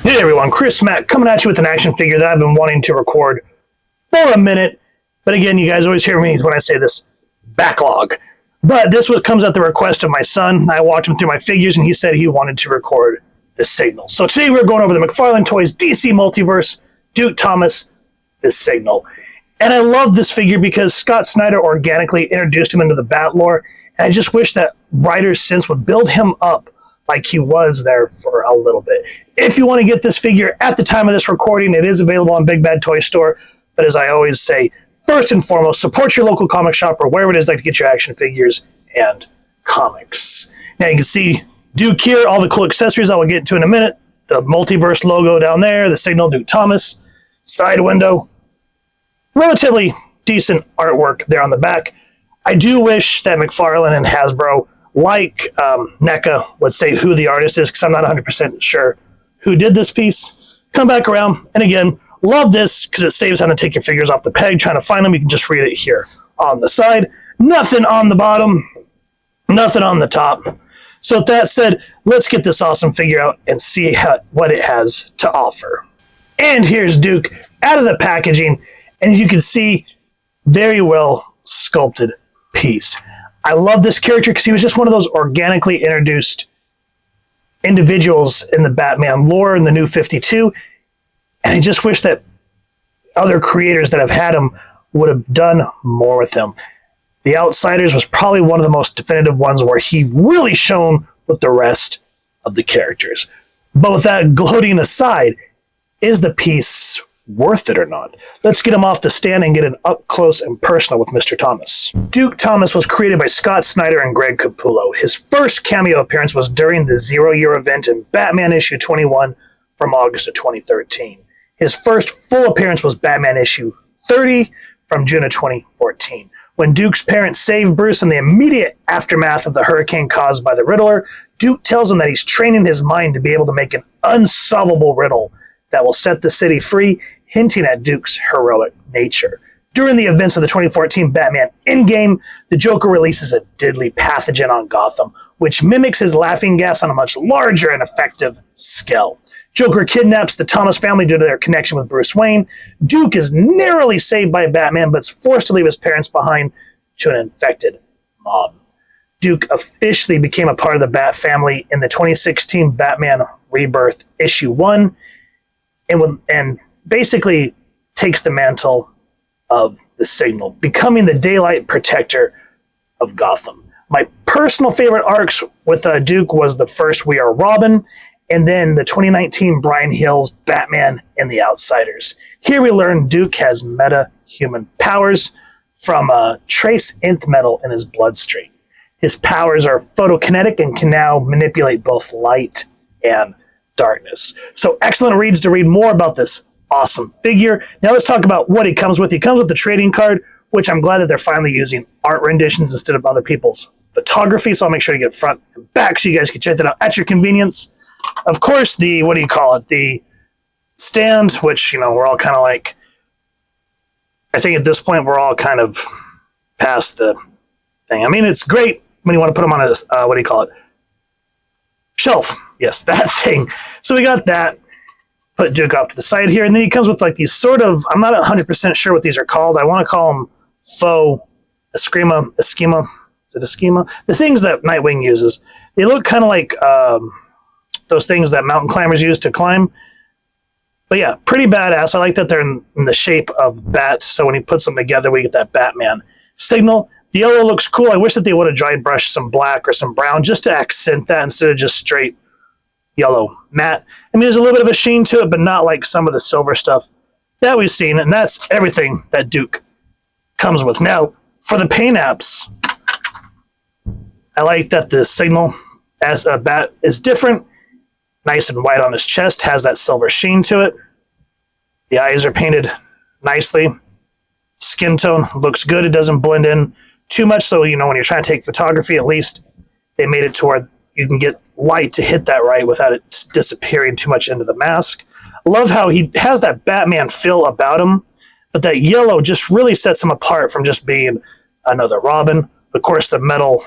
Hey everyone, Chris Mack coming at you with an action figure that I've been wanting to record for a minute. But again, you guys always hear me when I say this, backlog. But this comes at the request of my son. I walked him through my figures and he said he wanted to record the Signal. So today we're going over the McFarlane Toys DC Multiverse, Duke Thomas, the Signal. And I love this figure because Scott Snyder organically introduced him into the Bat lore. And I just wish that writers since would build him up like he was there for a little bit. If you want to get this figure at the time of this recording, it is available on Big Bad Toy Store. But as I always say, first and foremost, support your local comic shop or wherever it is like to get your action figures and comics. Now you can see Duke here, all the cool accessories I will get to in a minute. The Multiverse logo down there, the Signal, Duke Thomas, side window. Relatively decent artwork there on the back. I do wish that McFarlane and Hasbro, like NECA, would say who the artist is, because I'm not 100% sure who did this piece. Come back around, and again, love this because it saves having to take your figures off the peg, trying to find them. You can just read it here on the side. Nothing on the bottom, nothing on the top. So with that said, let's get this awesome figure out and see what it has to offer. And here's Duke out of the packaging, and as you can see, very well sculpted piece. I love this character because he was just one of those organically introduced individuals in the Batman lore in the New 52. And I just wish that other creators that have had him would have done more with him. The Outsiders was probably one of the most definitive ones where he really shone with the rest of the characters. But with that gloating aside, is the piece worth it or not? Let's get him off the stand and get an up close and personal with Mr. Thomas. Duke Thomas was created by Scott Snyder and Greg Capullo. His first cameo appearance was during the 0-year event in Batman issue 21 from August of 2013. His first full appearance was Batman issue 30 from June of 2014. When Duke's parents save Bruce in the immediate aftermath of the hurricane caused by the Riddler, Duke tells him that he's training his mind to be able to make an unsolvable riddle that will set the city free, hinting at Duke's heroic nature. During the events of the 2014 Batman Endgame, the Joker releases a deadly pathogen on Gotham, which mimics his laughing gas on a much larger and effective scale. Joker kidnaps the Thomas family due to their connection with Bruce Wayne. Duke is narrowly saved by Batman, but is forced to leave his parents behind to an infected mob. Duke officially became a part of the Bat Family in the 2016 Batman Rebirth issue 1, and basically takes the mantle of the Signal, becoming the daylight protector of Gotham. My personal favorite arcs with Duke was the first We Are Robin, and then the 2019 Brian Hill's Batman and the Outsiders. Here we learn Duke has meta-human powers from a trace nth metal in his bloodstream. His powers are photokinetic and can now manipulate both light and darkness. So excellent reads to read more about this awesome figure. Now let's talk about what he comes with. He comes with the trading card, which I'm glad that they're finally using art renditions instead of other people's photography. So I'll make sure to get front and back so you guys can check that out at your convenience. Of course, the, what do you call it? The stand, which, you know, we're all kind of like, I think at this point we're all kind of past the thing. I mean, it's great when you want to put them on a, what do you call it? Shelf. Yes, that thing. So we got that. Put Duke off to the side here. And then he comes with like these sort of, I'm not 100% sure what these are called. I want to call them faux Eskrima. Is it Eskrima? The things that Nightwing uses. They look kind of like those things that mountain climbers use to climb. But yeah, pretty badass. I like that they're in the shape of bats. So when he puts them together, we get that Batman Signal. The yellow looks cool. I wish that they would have dry brushed some black or some brown just to accent that instead of just straight yellow matte. I mean, there's a little bit of a sheen to it, but not like some of the silver stuff that we've seen. And that's everything that Duke comes with. Now, for the paint apps, I like that the Signal as a bat is different. Nice and white on his chest, has that silver sheen to it. The eyes are painted nicely. Skin tone looks good. It doesn't blend in too much, so you know when you're trying to take photography, at least they made it to where you can get light to hit that right without it disappearing too much into the mask. I love how he has that Batman feel about him, but that yellow just really sets him apart from just being another Robin. Of course, the metal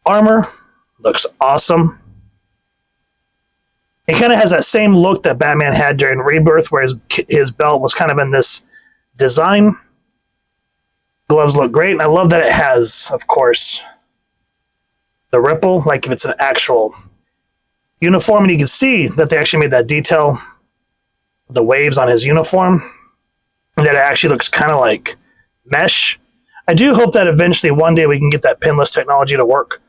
armor looks awesome. It kind of has that same look that Batman had during Rebirth, where his belt was kind of in this design. Gloves look great, and I love that it has, of course, the ripple, like if it's an actual uniform, and you can see that they actually made that detail, the waves on his uniform, and that it actually looks kind of like mesh. I do hope that eventually one day we can get that pinless technology to work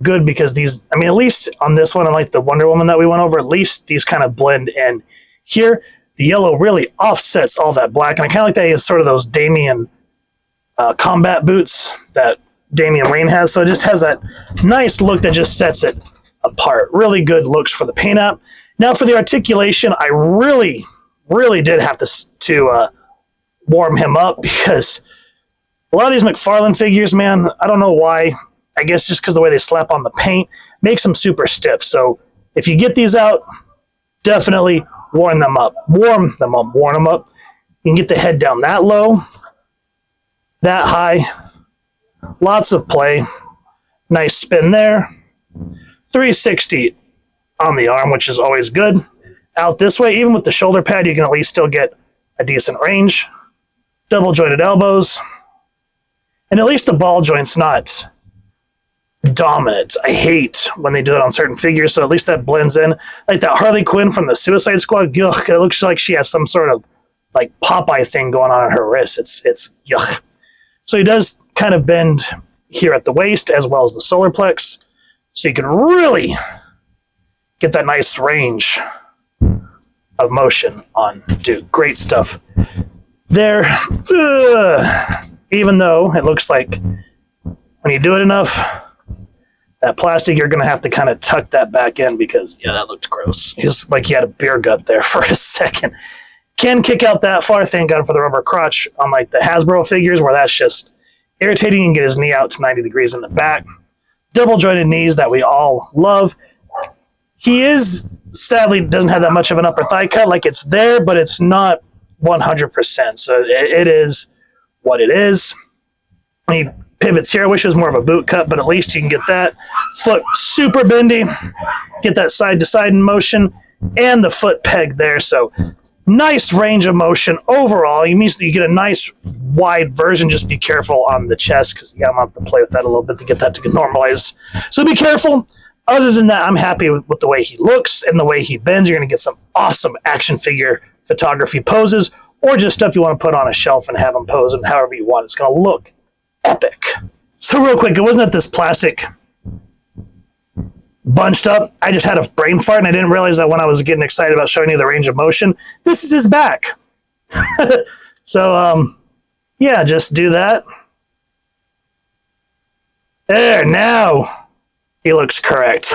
good, because these, I mean, at least on this one, unlike the Wonder Woman that we went over, at least these kind of blend in. Here, the yellow really offsets all that black, and I kind of like that he has sort of those Damian combat boots that Damian Wayne has, so it just has that nice look that just sets it apart. Really good looks for the paint app. Now for the articulation, I really did have to warm him up, because a lot of these McFarlane figures, man, I don't know why. I guess just because the way they slap on the paint makes them super stiff. So if you get these out, definitely warm them up. Warm them up. You can get the head down that low, that high. Lots of play. Nice spin there. 360 on the arm, which is always good. Out this way, even with the shoulder pad, you can at least still get a decent range. Double jointed elbows. And at least the ball joint's not dominant. I hate when they do it on certain figures, so at least that blends in. Like that Harley Quinn from the Suicide Squad, ugh, it looks like she has some sort of like Popeye thing going on her wrist. It's yuck. So he does kind of bend here at the waist as well as the solar plex, so you can really get that nice range of motion on Duke. Great stuff there. Even though it looks like when you do it enough, that plastic, you're going to have to kind of tuck that back in, because, yeah, that looked gross. It's like he had a beer gut there for a second. Can kick out that far, thank God for the rubber crotch, unlike the Hasbro figures, where that's just irritating. And get his knee out to 90 degrees in the back. Double jointed knees that we all love. He sadly doesn't have that much of an upper thigh cut. Like, it's there, but it's not 100%. So it is what it is. He pivots here. I wish it was more of a boot cut, but at least you can get that. Foot super bendy. Get that side to side in motion. And the foot peg there. So nice range of motion overall. You get a nice wide version. Just be careful on the chest, because I'm going to have to play with that a little bit to get that to normalize. So be careful. Other than that, I'm happy with the way he looks and the way he bends. You're going to get some awesome action figure photography poses, or just stuff you want to put on a shelf and have them pose and however you want. It's going to look epic. So real quick, it wasn't that this plastic bunched up. I just had a brain fart, and I didn't realize that when I was getting excited about showing you the range of motion. This is his back. So, yeah, just do that. There, now he looks correct.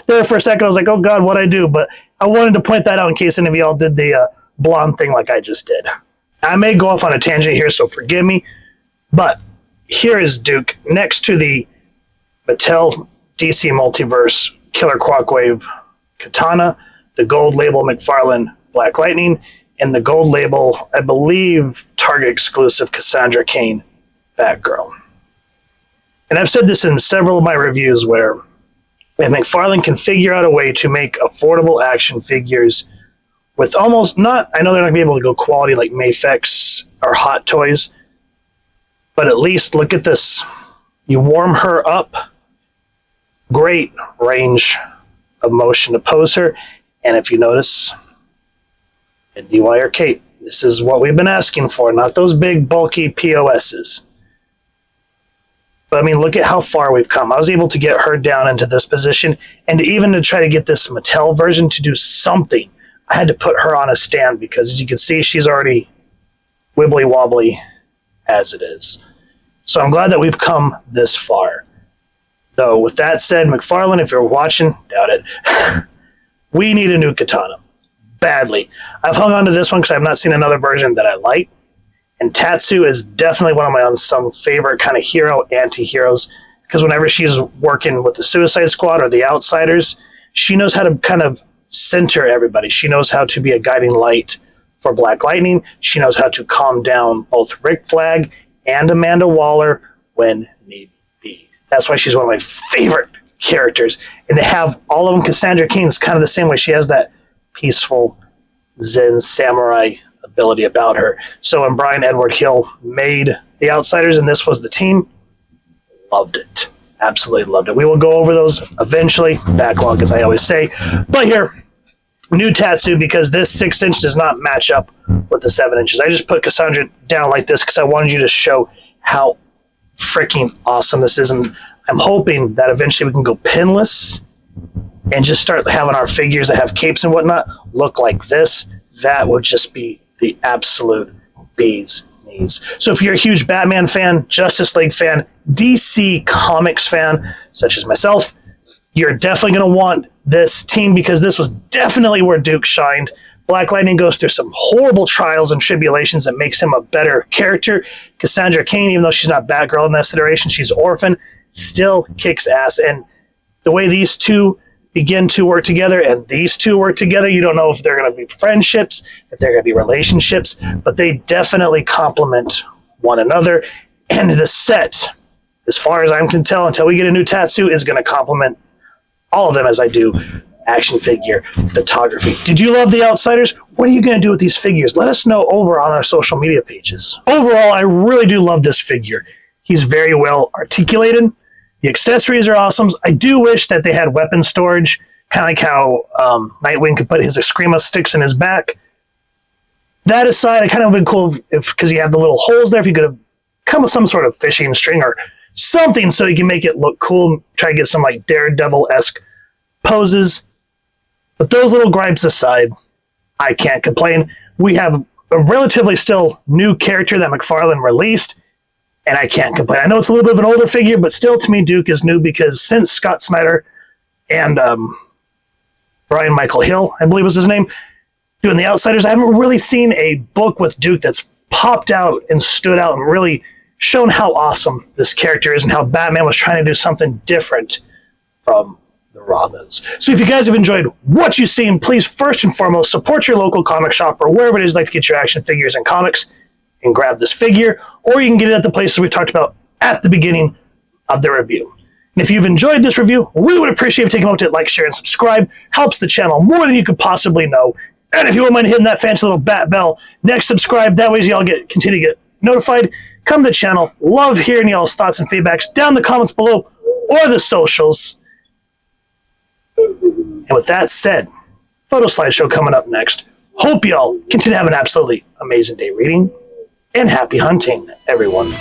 There for a second, I was like, oh God, what'd I do? But I wanted to point that out in case any of y'all did the blonde thing like I just did. I may go off on a tangent here, so forgive me. But here is Duke next to the Mattel DC Multiverse Killer Quackwave Katana, the gold label McFarlane Black Lightning, and the gold label, I believe, Target exclusive Cassandra Cain Batgirl. And I've said this in several of my reviews, where if McFarlane can figure out a way to make affordable action figures with almost not, I know they're not going to be able to go quality like Mafex or Hot Toys, but at least look at this. You warm her up, great range of motion to pose her, and if you notice, in DY or Cape, this is what we've been asking for, not those big bulky POSs. But I mean, look at how far we've come. I was able to get her down into this position, and even to try to get this Mattel version to do something, I had to put her on a stand, because as you can see, she's already wibbly wobbly as it is. So I'm glad that we've come this far. Though, with that said, McFarlane, if you're watching, doubt it, we need a new katana. Badly. I've hung on to this one because I've not seen another version that I like. And Tatsu is definitely one of my unsung favorite kind of hero, anti-heroes, because whenever she's working with the Suicide Squad or the Outsiders, she knows how to kind of center everybody. She knows how to be a guiding light for Black Lightning. She knows how to calm down both Rick Flag and Amanda Waller when need be. That's why she's one of my favorite characters. And to have all of them, Cassandra Cain is kind of the same way. She has that peaceful Zen samurai ability about her. So when Brian Edward Hill made The Outsiders and this was the team, loved it. Absolutely loved it. We will go over those eventually. Backlog, as I always say. But here, new Tatsu, because this 6-inch does not match up with the 7 inches. I just put Cassandra down like this because I wanted you to show how freaking awesome this is. And I'm hoping that eventually we can go pinless and just start having our figures that have capes and whatnot look like this. That would just be the absolute bee's knees. So if you're a huge Batman fan, Justice League fan, DC Comics fan, such as myself, you're definitely going to want this team because this was definitely where Duke shined. Black Lightning goes through some horrible trials and tribulations that makes him a better character. Cassandra Cain, even though she's not Batgirl in this iteration, she's Orphan, still kicks ass. And the way these two begin to work together and these two work together, you don't know if they're going to be friendships, if they're going to be relationships, but they definitely complement one another. And the set, as far as I can tell, until we get a new Tatsu, is going to complement all of them as I do action figure photography. Did you love The Outsiders? What are you going to do with these figures? Let us know over on our social media pages. Overall, I really do love this figure. He's very well articulated. The accessories are awesome. I do wish that they had weapon storage, kind of like how Nightwing could put his Eskrima sticks in his back. That aside, it kind of would have been cool if, because you have the little holes there, if you could have come with some sort of fishing string or something so you can make it look cool, try to get some like Daredevil-esque poses. But those little gripes aside, I can't complain. We have a relatively still new character that McFarlane released, and I can't complain. I know it's a little bit of an older figure, but still to me Duke is new because since Scott Snyder and Brian Michael Hill, I believe was his name, doing The Outsiders, I haven't really seen a book with Duke that's popped out and stood out and really shown how awesome this character is and how Batman was trying to do something different from the Robins. So if you guys have enjoyed what you've seen, please first and foremost support your local comic shop or wherever it is like to get your action figures and comics and grab this figure, or you can get it at the places we talked about at the beginning of the review. And if you've enjoyed this review, we would appreciate if you take a moment to like, share, and subscribe. Helps the channel more than you could possibly know. And if you wouldn't mind hitting that fancy little bat bell next subscribe, that way y'all continue to get notified. Come to the channel. Love hearing y'all's thoughts and feedbacks down in the comments below or the socials. And with that said, photo slideshow coming up next. Hope y'all continue to have an absolutely amazing day reading, and happy hunting, everyone.